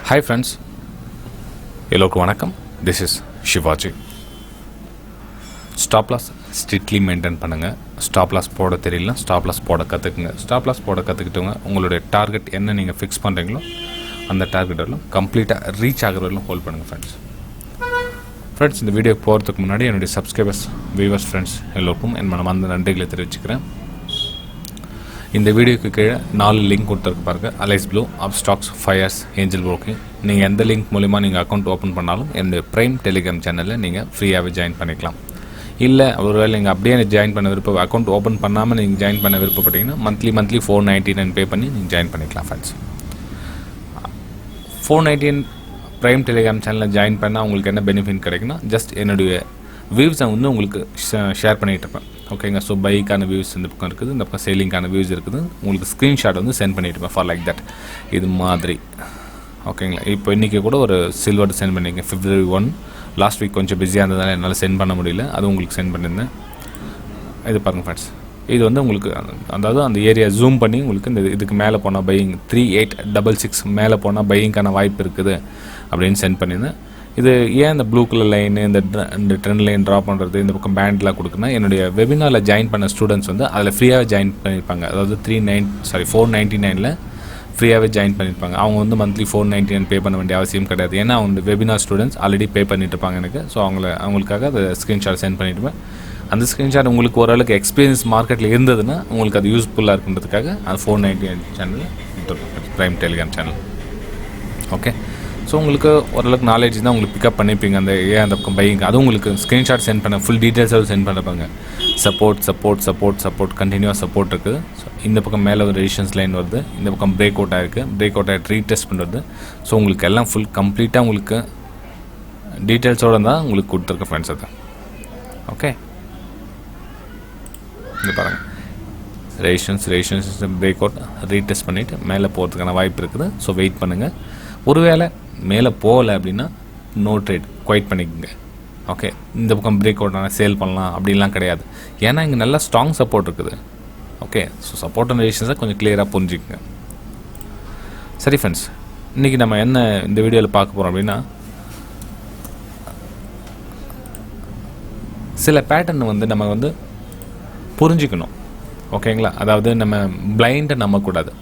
Hi friends, எல்லோருக்கும் வணக்கம். This is Shivaji. Stop loss strictly maintain பண்ணுங்கள். Stop loss போட தெரியல, stop loss போட கற்றுக்குங்க. Stop loss போட கற்றுக்கிட்டவங்க உங்களுடைய டார்கெட் என்ன நீங்கள் ஃபிக்ஸ் பண்ணுறீங்களோ அந்த டார்கெட் வரலாம் கம்ப்ளீட்டாக ரீச் ஆகிற வரலாம் ஹோல்ட் பண்ணுங்கள் ஃப்ரெண்ட்ஸ். இந்த வீடியோ போகிறதுக்கு முன்னாடி என்னுடைய சப்ஸ்கிரைபர்ஸ், வியூவர்ஸ், ஃப்ரெண்ட்ஸ் எல்லோருக்கும் என் மனமார்ந்த நன்றிகளை தெரிவிச்சுக்கிறேன். இந்த வீடியோக்கு கீழே 4 லிங்க் கொடுத்துருக்கு பாருங்கள். Alice Blue, Upstox, Fyers, Angel Broking. நீங்கள் எந்த லிங்க் மூலிமா நீங்கள் அக்கௌண்ட் ஓப்பன் பண்ணாலும் என்னுடைய ப்ரைம் டெலிகிராம் சேனலில் நீங்கள் ஃப்ரீயாகவே ஜாயின் பண்ணிக்கலாம். இல்லை ஒருவேளை நீங்கள் அப்படியே ஜாயின் பண்ண அக்கௌண்ட் ஓப்பன் பண்ணாமல் நீங்கள் ஜாயின் பண்ண விருப்பப்பட்டீங்கன்னா மந்த்லி $499 பே பண்ணி நீங்கள் ஜாயின் பண்ணிக்கலாம் ஃப்ரெண்ட்ஸ். $499 ப்ரைம் டெலிகிராம் சேனலில் ஜாயின் பண்ணால் உங்களுக்கு என்ன பெனிஃபிட் கிடைக்குன்னா, ஜஸ்ட் என்னுடைய வியூஸை வந்து உங்களுக்கு ஷேர் பண்ணிகிட்டு இருப்பேன். ஓகேங்க. ஸோ பைக்கான வியூஸ் இந்த பக்கம் இருக்குது, இந்த பக்கம் சேலிங்கான வியூஸ் இருக்குது. உங்களுக்கு ஸ்க்ரீன்ஷாட் வந்து சென்ட் பண்ணிட்டு இருப்பேன் ஃபார் லைக் தட் இது மாதிரி. ஓகேங்களா. இப்போ இன்றைக்கி கூட ஒரு சில்வர் சென்ட் பண்ணியிருக்கேன் February 1. லாஸ்ட் வீக் கொஞ்சம் பிஸியாக இருந்ததால் என்னால் சென்ட் பண்ண முடியல, அது உங்களுக்கு சென்ட் பண்ணியிருந்தேன். இது பாருங்கள் ஃப்ரெண்ட்ஸ், இது வந்து உங்களுக்கு அதாவது அந்த ஏரியா ஜூம் பண்ணி உங்களுக்கு இந்த இதுக்கு மேலே போனால் பையிங் 3866 மேலே போனால் பையிங்கான வாய்ப்பு இருக்குது அப்படின்னு சென்ட் பண்ணியிருந்தேன். இது ஏன் இந்த ப்ளூ கலர் லைனு இந்த ட்ரெண்ட் லைன் ட்ரா பண்ணுறது, இந்த பக்கம் பேண்ட்லாம் கொடுக்குன்னா, என்னுடைய வெபினாரில் ஜாயின் பண்ண ஸ்டூடெண்ட்ஸ் வந்து அதில் ஃப்ரீயாகவே ஜாயின் பண்ணியிருப்பாங்க. அதாவது $499 ஃப்ரீயாகவே ஜாயின் பண்ணியிருப்பாங்க. அவங்க வந்து மந்த்லி $499 பே பண்ண வேண்டிய அவசியம் கிடையாது. ஏன்னா அவங்க வெபினார் ஸ்டூடெண்ட்ஸ் ஆல்ரெடி பே பண்ணிட்டு இருப்பாங்க எனக்கு. ஸோ அவங்களுக்காக அதை ஸ்க்ரீன்ஷாட் சென்ட் பண்ணிவிடுவேன். அந்த ஸ்க்ரீன்ஷாட் உங்களுக்கு ஓரளவுக்கு எக்ஸ்பீரியன்ஸ் மார்க்கெட்டில் இருந்ததுன்னா உங்களுக்கு அது யூஸ்ஃபுல்லாக இருக்குன்றதுக்காக அது $499 சேனலில் prime Telegram channel. Okay. So உங்களுக்கு ஓரளவுக்கு நாலேஜ் தான் உங்களுக்கு பிக்கப் பண்ணிப்பீங்க. அந்த அந்த பக்கம் பையிங் அது உங்களுக்கு ஸ்க்ரீன்ஷாட் சென்ட் பண்ண ஃபுல் டீட்டெயில்ஸாக சென்ட் பண்ணிப்பாங்க. சப்போர்ட் கண்டினியூவாக சப்போர்ட் இருக்குது. ஸோ இந்த பக்கம் மேலே ஒரு ரெசிஸ்டன்ஸ் லைன் வருது, இந்த பக்கம் பிரேக் அவுட் ஆகிருக்கு, ரீடெஸ்ட் பண்ணுறது. ஸோ உங்களுக்கு எல்லாம் ஃபுல் கம்ப்ளீட்டாக உங்களுக்கு டீட்டெயில்ஸோடு தான் உங்களுக்கு கொடுத்துருக்கேன் ஃப்ரெண்ட்ஸ். அது ஓகே. இது பாருங்கள், ரெசிஸ்டன்ஸ் பிரேக் அவுட் ரீடெஸ்ட் பண்ணிவிட்டு மேலே போகிறதுக்கான வாய்ப்பு இருக்குது. ஸோ வெயிட் பண்ணுங்கள். ஒருவேளை மேலே போகலை அப்படின்னா நோ ட்ரேட் குவைட் பண்ணிக்கோங்க. ஓகே. இந்த பக்கம் பிரேக் அவுட் ஆனால் சேல் பண்ணலாம் அப்படின்லாம் கிடையாது. ஏன்னா இங்கே நல்லா ஸ்ட்ராங் சப்போர்ட் இருக்குது. ஓகே. ஸோ சப்போர்ட் அண்ட் ரெசிஸ்டன்ஸை கொஞ்சம் கிளியராக புரிஞ்சுக்குங்க. சரி ஃப்ரெண்ட்ஸ், இன்றைக்கி நம்ம என்ன இந்த வீடியோவில் பார்க்க போகிறோம் அப்படின்னா, சில பேட்டர்ன் வந்து நம்ம வந்து புரிஞ்சுக்கணும். ஓகேங்களா. அதாவது நம்ம பிளைண்டாக நம்பக்கூடாது.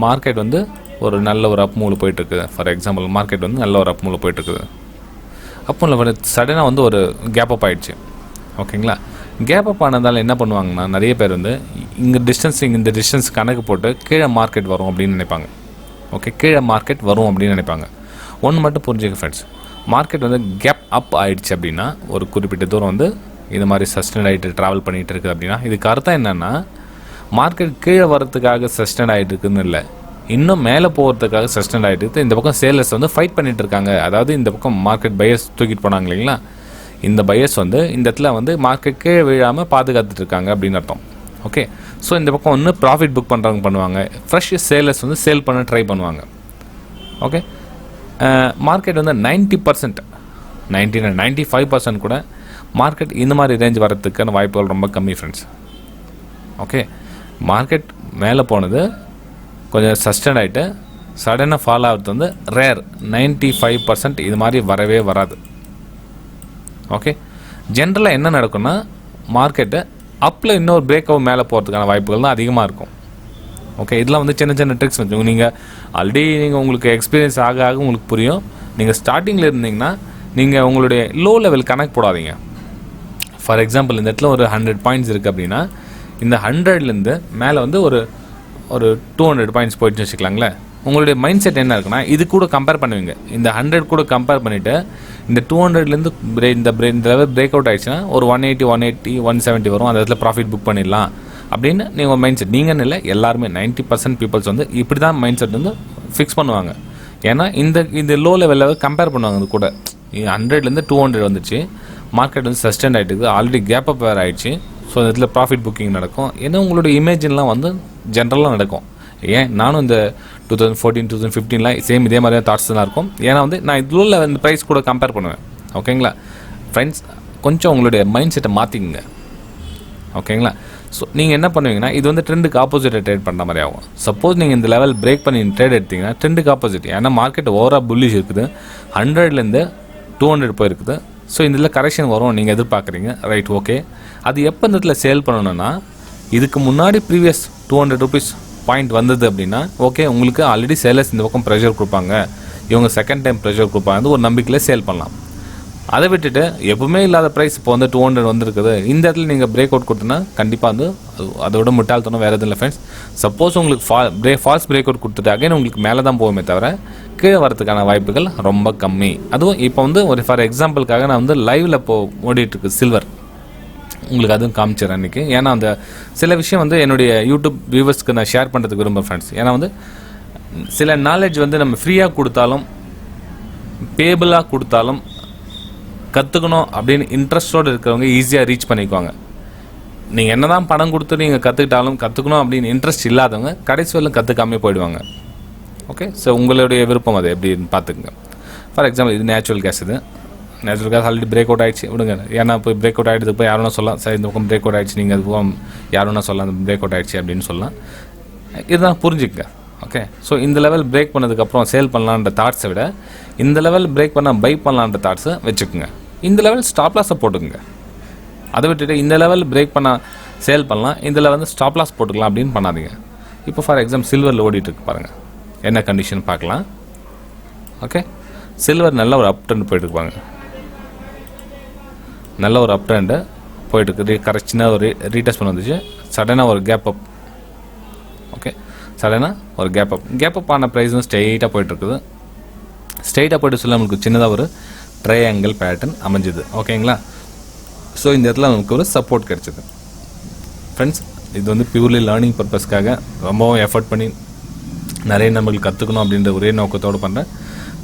மார்க்கெட் வந்து ஒரு நல்ல ஒரு அப் மூவில் போயிட்டுருக்குது. ஃபார் எக்ஸாம்பிள் மார்க்கெட் வந்து நல்ல ஒரு அப் மூவில் போயிட்டுருக்குது. அப் மூவில் சடனாக வந்து ஒரு கேப் அப் ஆகிடுச்சு. ஓகேங்களா. கேப் அப் ஆனதால் என்ன பண்ணுவாங்கன்னா, நிறைய பேர் வந்து இந்த டிஸ்டன்ஸ் கணக்கு போட்டு கீழே மார்க்கெட் வரும் அப்படின்னு நினைப்பாங்க. ஓகே. கீழே மார்க்கெட் வரும் அப்படின்னு நினைப்பாங்க. ஒன்று மட்டும் புரிஞ்சுக்க ஃப்ரெண்ட்ஸ், மார்க்கெட் வந்து கேப் அப் ஆகிடுச்சு அப்படின்னா ஒரு குறிப்பிட்ட தூரம் வந்து இது மாதிரி சஸ்டெண்ட் ஆகிட்டு ட்ராவல் பண்ணிகிட்டு இருக்குது அப்படின்னா இதுக்கு அர்த்தம் என்னென்னா, மார்க்கெட் கீழே வர்றதுக்காக சஸ்டெண்ட் ஆகிட்டு இருக்குதுன்னு இல்லை, இன்னும் மேலே போகிறதுக்காக சஸ்டெண்ட் ஆகிட்டு இருக்குது. இந்த பக்கம் சேலர்ஸ் வந்து ஃபைட் பண்ணிகிட்டு இருக்காங்க. அதாவது இந்த பக்கம் மார்க்கெட் பையர்ஸ் தூக்கிட்டு போனாங்க இல்லைங்களா, இந்த பையர்ஸ் வந்து இந்த இடத்துல வந்து மார்க்கெட் கீழே விழாமல் பாதுகாத்துட்டு இருக்காங்க அப்படின்னு அர்த்தம். ஓகே. ஸோ இந்த பக்கம் ஒன்று ப்ராஃபிட் புக் பண்ணுறவங்க பண்ணுவாங்க, ஃப்ரெஷ் சேலர்ஸ் வந்து சேல் பண்ண ட்ரை பண்ணுவாங்க. ஓகே. மார்க்கெட் வந்து 90%, 95% கூட மார்க்கெட் இந்த மாதிரி ரேஞ்ச் வரதுக்கான வாய்ப்புகள் ரொம்ப கம்மி ஃப்ரெண்ட்ஸ். ஓகே. மார்க்கெட் மேலே போனது கொஞ்சம் சஸ்டெண்ட் ஆகிட்டு சடனாக ஃபால் ஆகிறது வந்து ரேர். 95% இது மாதிரி வரவே வராது. ஓகே. ஜென்ரலாக என்ன நடக்கும்னா, மார்க்கெட்டு அப்பில் இன்னொரு பிரேக் அவுட் மேலே போகிறதுக்கான வாய்ப்புகள் தான் அதிகமாக இருக்கும். ஓகே. இதெல்லாம் வந்து சின்ன ட்ரிக்ஸ் வச்சுக்கோங்க. நீங்கள் ஆல்ரெடி உங்களுக்கு எக்ஸ்பீரியன்ஸ் ஆக உங்களுக்கு புரியும். நீங்கள் ஸ்டார்டிங்கில் இருந்தீங்கன்னா நீங்கள் உங்களுடைய லோ லெவல் கணக்கு போடாதீங்க. ஃபார் எக்ஸாம்பிள் இந்த இடத்துல ஒரு 100 பாயிண்ட்ஸ் இருக்குது அப்படின்னா இந்த 100லேருந்து மேலே வந்து ஒரு 200 பாயிண்ட்ஸ் போயிடுச்சு வச்சுக்கலாங்களேன். உங்களுடைய மைண்ட் செட் என்ன இருக்குன்னா, இது கூட கம்பேர் பண்ணுவீங்க. இந்த 100 கூட கம்பேர் பண்ணிவிட்டு இந்த 200லேருந்து இந்த லெவல் பிரேக் அவுட் ஆகிடுச்சுன்னா ஒரு 180, 170 வரும். அந்த இடத்துல ப்ராஃபிட் புக் பண்ணிடலாம் அப்படின்னு நீங்கள் மைண்ட் செட். நீங்கன்னு இல்லை, எல்லாருமே 90% பீப்புள்ஸ் வந்து இப்படி தான் மைண்ட் செட் வந்து ஃபிக்ஸ் பண்ணுவாங்க. ஏன்னா இந்த லோ லெவலில் கம்பேர் பண்ணுவாங்க. அது கூட 100லேருந்து 200 வந்துச்சு, மார்க்கெட் வந்து சஸ்டெண்ட் ஆகிட்டு ஆல்ரெடி கேப் அப் வேறு ஆகிடுச்சு. ஸோ இந்த இடத்துல ப்ராஃபிட் புக்கிங் நடக்கும். ஏன்னா உங்களுடைய இமேஜின்லாம் வந்து ஜென்ரலாக நடக்கும். ஏன் நானும் இந்த 2014, 2015 சேம் இதே மாதிரியான தாட்ஸ் தான் இருக்கும். ஏன்னா வந்து நான் இதில் இந்த ப்ரைஸ் கூட கம்பேர் பண்ணுவேன். ஓகேங்களா ஃப்ரெண்ட்ஸ், கொஞ்சம் உங்களுடைய மைண்ட் செட்டை மாற்றிக்குங்க. ஓகேங்களா. ஸோ நீங்கள் என்ன பண்ணுவீங்கன்னா இது வந்து ட்ரெண்டுக்கு ஆப்போசிட்டாக ட்ரேட் பண்ணுற மாதிரி ஆகும். சப்போஸ் நீங்கள் இந்த லெவல் பிரேக் பண்ணி ட்ரேட் எடுத்தீங்கன்னா ட்ரெண்டுக்கு ஆப்போசிட், ஏன்னா மார்க்கெட் ஓவராக புல்லிஷ் இருக்குது, 100லேருந்து 200 போயிருக்குது. ஸோ இதில் கரெக்ஷன் வரும் நீங்கள் எதிர்பார்க்குறீங்க, ரைட், ஓகே. அது எப்போ இந்த இடத்துல சேல் பண்ணணும்னா இதுக்கு முன்னாடி ப்ரீவியஸ் 200 rupees பாயிண்ட் வந்தது அப்படின்னா ஓகே, உங்களுக்கு ஆல்ரெடி சேலர்ஸ் இந்த பக்கம் ப்ரெஷர் கொடுப்பாங்க, இவங்க செகண்ட் டைம் ப்ரெஷர் கொடுப்பாங்க, ஒரு நம்பிக்கையில் சேல் பண்ணலாம். அதை விட்டுட்டு எப்பவுமே இல்லாத ப்ரைஸ் இப்போ வந்து 200 வந்துருக்குது, இந்த இடத்துல நீங்கள் பிரேக் அவுட் கொடுத்தோன்னா கண்டிப்பாக வந்து அதோட முட்டாள்தனம் வேறு எதுவும் இல்லை ஃப்ரெண்ட்ஸ். சப்போஸ் உங்களுக்கு ஃபால்ஸ் பிரேக் அவுட் கொடுத்துட்டு அகைன் உங்களுக்கு மேலே தான் போகுமே தவிர கீழே வரதுக்கான வாய்ப்புகள் ரொம்ப கம்மி. அதுவும் இப்போ வந்து ஒரு ஃபார் எக்ஸாம்பிளுக்காக நான் வந்து லைவில் இப்போ ஓடிட்டுருக்கு சில்வர், உங்களுக்கு அதுவும் காமிச்சிடறேன் இன்றைக்கி. ஏன்னா அந்த சில விஷயம் வந்து என்னுடைய யூடியூப் வியூவர்ஸ்க்கு நான் ஷேர் பண்ணுறதுக்கு விரும்புகிறேன் ஃப்ரெண்ட்ஸ். ஏன்னா வந்து சில நாலேஜ் வந்து நம்ம ஃப்ரீயாக கொடுத்தாலும் பேபிளாக கொடுத்தாலும் கற்றுக்கணும் அப்படின்னு இன்ட்ரெஸ்டோடு இருக்கிறவங்க ஈஸியாக ரீச் பண்ணிக்குவாங்க. நீங்கள் என்ன தான் பணம் கொடுத்து நீங்கள் கற்றுக்கிட்டாலும் கற்றுக்கணும் அப்படின்னு இன்ட்ரெஸ்ட் இல்லாதவங்க கடைசி வரலும் கற்றுக்காமே போயிடுவாங்க. ஓகே, ஸோ உங்களுடைய விருப்பம் அது எப்படின்னு பார்த்துக்குங்க. ஃபார் எக்ஸாம்பிள் இது நேச்சுரல் கேஸ், இது natural gas already break out ஆகிடுச்சு விடுங்க. ஏன்னா இப்போ பிரேக் அவுட் ஆகிடுது, இப்போ யாரும் சொல்லலாம் சார் இந்த பக்கம் பிரேக் அவுட் ஆகிடுச்சு, நீங்கள் அது யாரும் சொல்லலாம் அந்த பிரேக் அவுட் ஆகிடுச்சு அப்படின்னு சொல்லலாம். இதுதான் புரிஞ்சுக்கங்க. ஓகே, ஸோ இந்த லெவல் பிரேக் பண்ணதுக்கப்புறம் சேல் பண்ணலான்ற தாட்ஸை விட இந்த லெவல் பிரேக் பண்ணால் பை பண்ணலான்ற தாட்ஸை வச்சுக்கோங்க. இந்த லெவல் ஸ்டாப் லாஸை போட்டுக்குங்க. அதை விட்டுட்டு இந்த லெவல் பிரேக் பண்ணால் சேல் பண்ணலாம், இதில் வந்து ஸ்டாப் லாஸ் போட்டுக்கலாம் அப்படின்னு பண்ணாதீங்க. இப்போ ஃபார் எக்ஸாம்பிள் சில்வரில் ஓடிட்டுருக்கு பாருங்கள், என்ன கண்டிஷன் பார்க்கலாம். ஓகே, சில்வர் நல்ல ஒரு அப் ட்ரெண்ட் போயிட்டுருப்பாங்க, நல்ல ஒரு அப் ட்ரெண்டு போயிட்டுருக்கு. கரெக்டாக ஒரு ரீடெஸ்ட் பண்ண வந்துச்சு, சடனாக ஒரு கேப் அப். ஓகே, சடனாக ஒரு கேப் அப் ஆன ப்ரைஸும் ஸ்ட்ரெயிட்டாக போயிட்டுருக்குது. ஸ்ட்ரெயிட்டாக போய்ட்டு சொல்ல நமக்கு சின்னதாக ஒரு ட்ரையாங்கிள் பேட்டர்ன் அமைஞ்சுது. ஓகேங்களா, ஸோ இந்த இடத்துல நமக்கு ஒரு சப்போர்ட் கிடச்சிது ஃப்ரெண்ட்ஸ். இது வந்து பியூர்லி லேர்னிங் பர்பஸ்க்காக ரொம்பவும் எஃபர்ட் பண்ணி நிறைய நம்மளுக்கு கற்றுக்கணும் அப்படின்ற ஒரே நோக்கத்தோடு பண்ணுறேன்.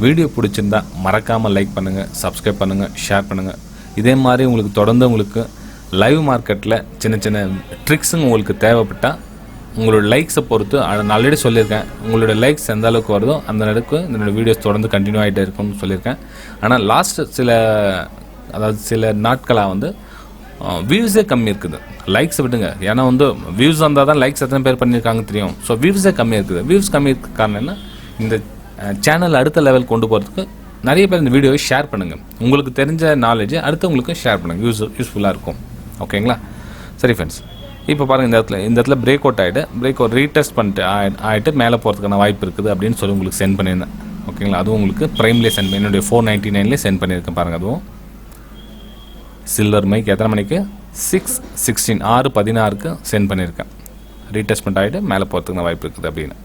வீடியோ பிடிச்சிருந்தா மறக்காமல் லைக் பண்ணுங்கள், சப்ஸ்கிரைப் பண்ணுங்கள், ஷேர் பண்ணுங்கள். இதே மாதிரி உங்களுக்கு தொடர்ந்து உங்களுக்கு லைவ் மார்க்கெட்டில் சின்ன சின்ன ட்ரிக்ஸுங்க உங்களுக்கு தேவைப்பட்டால் உங்களோட லைக்ஸை பொறுத்து நான் ஆல்ரெடி சொல்லியிருக்கேன், உங்களோட லைக்ஸ் எந்த அளவுக்கு வருதோ அந்த அளவுக்கு என்னோடய வீடியோஸ் தொடர்ந்து கண்டினியூ ஆகிட்டே இருக்கும்னு சொல்லியிருக்கேன். ஆனால் லாஸ்ட்டு சில நாட்களாக வந்து வியூஸே கம்மி இருக்குது, லைக்ஸ் விடுங்க. ஏன்னா வந்து வியூஸ் வந்தால் தான் லைக்ஸ் எத்தனை பேர் பண்ணியிருக்காங்க தெரியும். ஸோ வியூஸே கம்மியாக இருக்குது. வியூஸ் கம்மி இருக்க காரணம் என்ன, இந்த சேனல் அடுத்த லெவல் கொண்டு போகிறதுக்கு நிறைய பேர் இந்த வீடியோவை ஷேர் பண்ணுங்கள். உங்களுக்கு தெரிஞ்ச நாலேஜை அடுத்தவங்களுக்கு ஷேர் பண்ணுங்கள், யூஸ்ஃபுல்லாக இருக்கும். ஓகேங்களா, சரி ஃப்ரெண்ட்ஸ். இப்போ பாருங்கள், இந்த இடத்துல பிரேக் அவுட் ஆகிட்டு பிரேக் அவுட் ரீடெஸ்ட் பண்ணிட்டு ஆகிட்டு மேலே போகிறதுக்கான வாய்ப்பு இருக்குது அப்படின்னு சொல்லி உங்களுக்கு சென்ட் பண்ணியிருந்தேன். ஓகேங்களா, அதுவும் உங்களுக்கு ப்ரைம்லேயே சென்ட் பண்ணி என்னுடைய 499 சென்ட் பண்ணியிருக்கேன் பாருங்கள். அதுவும் சில்வர் மைக் எத்தனை மணிக்கு 6:16 6:16 சென்ட் பண்ணியிருக்கேன். ரீடெஸ்ட்மெண்ட் ஆகிட்டு மேலே போகிறதுக்கான வாய்ப்பு இருக்குது அப்படின்னு.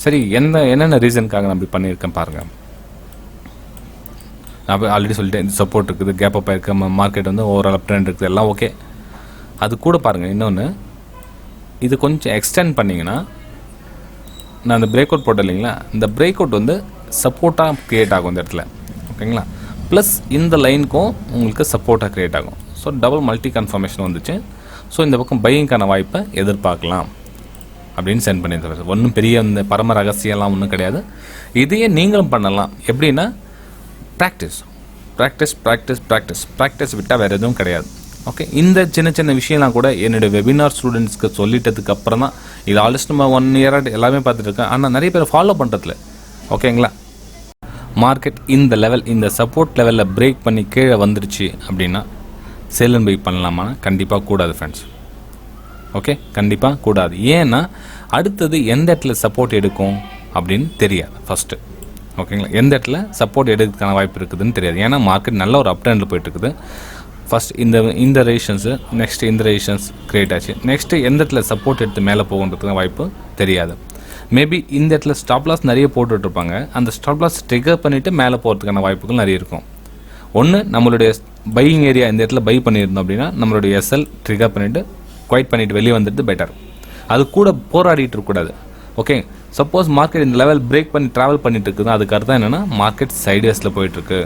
சரி, என்னென்ன ரீசனுக்காக நான் அப்படி பண்ணியிருக்கேன் பாருங்கள். நான் ஆல்ரெடி சொல்லிட்டேன், இந்த சப்போர்ட் இருக்குது, கேப் அப் ஆகிருக்கு, மார்க்கெட் வந்து ஓவரால் அப் ட்ரெண்ட் இருக்குது, எல்லாம் ஓகே. அது கூட பாருங்கள், இன்னொன்று இது கொஞ்சம் எக்ஸ்டெண்ட் பண்ணிங்கன்னா, நான் அந்த பிரேக் அவுட் போட்டேன் இல்லைங்களா, இந்த பிரேக் அவுட் வந்து சப்போர்ட்டாக க்ரியேட் ஆகும் இந்த இடத்துல. ஓகேங்களா, ப்ளஸ் இந்த லைனுக்கும் உங்களுக்கு சப்போர்ட்டாக க்ரியேட் ஆகும். ஸோ டபுள் மல்டி கன்ஃபர்மேஷன் வந்துச்சு. ஸோ இந்த பக்கம் பையிங்கான வாய்ப்பை எதிர்பார்க்கலாம் அப்படின்னு சென்ட் பண்ணியிருந்தேன். ஒன்றும் பெரிய இந்த பரம ரகசியம்லாம் ஒன்றும் கிடையாது. இதையே நீங்களும் பண்ணலாம். எப்படின்னா practice practice practice practice practice விட்டால் வேறு எதுவும் கிடையாது. ஓகே, இந்த சின்ன சின்ன விஷயம்லாம் கூட என்னுடைய வெபினார் ஸ்டூடெண்ட்ஸ்க்கு சொல்லிட்டதுக்கு அப்புறம் தான் இது ஆல்மோஸ்ட் நம்ம 1 இயராக எல்லாமே பார்த்துட்டு இருக்கேன். ஆனால் நிறைய பேர் ஃபாலோ பண்ணுறதுல. ஓகேங்களா, மார்க்கெட் இந்த லெவல், இந்த சப்போர்ட் லெவலில் பிரேக் பண்ணி கீழே வந்துருச்சு அப்படின்னா சேல் அண்ட் பை பண்ணலாமா? கண்டிப்பாக கூடாது ஃப்ரெண்ட்ஸ். ஓகே, கண்டிப்பாக கூடாது. ஏன்னா அடுத்தது எந்த இடத்துல சப்போர்ட் எடுக்கும் அப்படின்னு தெரியாது ஃபஸ்ட்டு. ஓகேங்களா, எந்த இடத்துல சப்போர்ட் எடுக்கிறதுக்கான வாய்ப்பு இருக்குதுன்னு தெரியாது. ஏன்னா மார்க்கெட் நல்ல ஒரு அப் ட்ரெண்டில் போயிட்டுருக்குது. ஃபஸ்ட் இந்த ரெசிஸ்டன்ஸு, நெக்ஸ்ட்டு இந்த ரெசிஸ்டன்ஸ் க்ரியேட் ஆச்சு. நெக்ஸ்ட்டு எந்த இடத்துல சப்போர்ட் எடுத்து மேலே போகுன்றதுக்கான வாய்ப்பு தெரியாது. மேபி இந்த இடத்துல ஸ்டாப் லாஸ் நிறைய போட்டுட்ருப்பாங்க. அந்த ஸ்டாப் லாஸ் ட்ரிகர் பண்ணிவிட்டு மேலே போகிறதுக்கான வாய்ப்புகள் நிறைய இருக்கும். ஒன்று, நம்மளுடைய பையிங் ஏரியா இந்த இடத்துல பை பண்ணியிருந்தோம் அப்படின்னா நம்மளுடைய எஸ்எல் ட்ரிகர் பண்ணிவிட்டு குவைட் பண்ணிவிட்டு வெளியே வந்துட்டு பெட்டர். அது கூட போராடிட்டு இருக்கக்கூடாது. ஓகே, சப்போஸ் மார்க்கெட் இந்த லெவல் பிரேக் பண்ணி ட்ராவல் பண்ணிட்டு இருக்குது, அதுக்கு அர்த்தம் என்னென்னா மார்க்கெட் சைட்வேஸில் போயிட்டுருக்கு.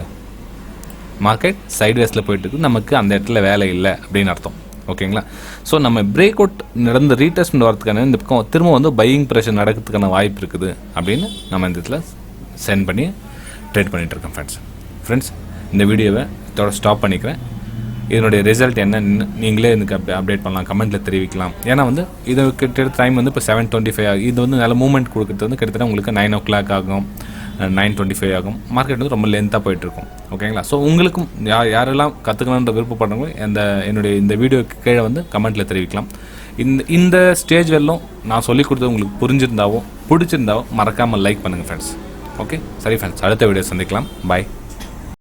மார்க்கெட் சைட்வேஸில் போயிட்டுருக்கு, நமக்கு அந்த இடத்துல வேலை இல்லை அப்படின்னு அர்த்தம். ஓகேங்களா, ஸோ நம்ம பிரேக் அவுட் நடந்து ரீடெஸ்ட்மெண்ட் வரதுக்கான இந்த பக்கம் திரும்ப வந்து பையிங் ப்ரெஷர் நடக்கிறதுக்கான வாய்ப்பு இருக்குது அப்படின்னு நம்ம இந்த இடத்துல சென்ட் பண்ணி ட்ரேட் பண்ணிகிட்ருக்கோம் ஃப்ரெண்ட்ஸ். இந்த வீடியோவை இதோட ஸ்டாப் பண்ணிக்கிறேன். இதனுடைய ரிசல்ட் என்னன்னு நீங்களே எனக்கு அப்டேட் பண்ணலாம், கமெண்ட்டில் தெரிவிக்கலாம். ஏன்னா வந்து இது கிட்டத்தட்ட டைம் வந்து இப்போ 7:25 ஆகும். இது வந்து நல்ல மூவ்மெண்ட் கொடுக்குறது வந்து கிட்டத்தட்ட உங்களுக்கு 9 o'clock ஆகும், 9:25 ஆகும். மார்க்கெட் வந்து ரொம்ப லென்த்தாக போயிட்டுருக்கும். ஓகேங்களா? ஸோ உங்களுக்கும் யாரெல்லாம் கற்றுக்கணுன்ற விருப்பப்படுறவங்க என்னுடைய இந்த வீடியோக்கு கீழே வந்து கமெண்ட்டில் தெரிவிக்கலாம். இந்த ஸ்டேஜ் வரலும் நான் சொல்லிக் கொடுத்தது உங்களுக்கு புரிஞ்சிருந்தாவோ பிடிச்சிருந்தாவோ மறக்காமல் லைக் பண்ணுங்கள் ஃப்ரெண்ட்ஸ். ஓகே, சரி ஃப்ரெண்ட்ஸ், அடுத்த வீடியோ சந்திக்கலாம். பாய்.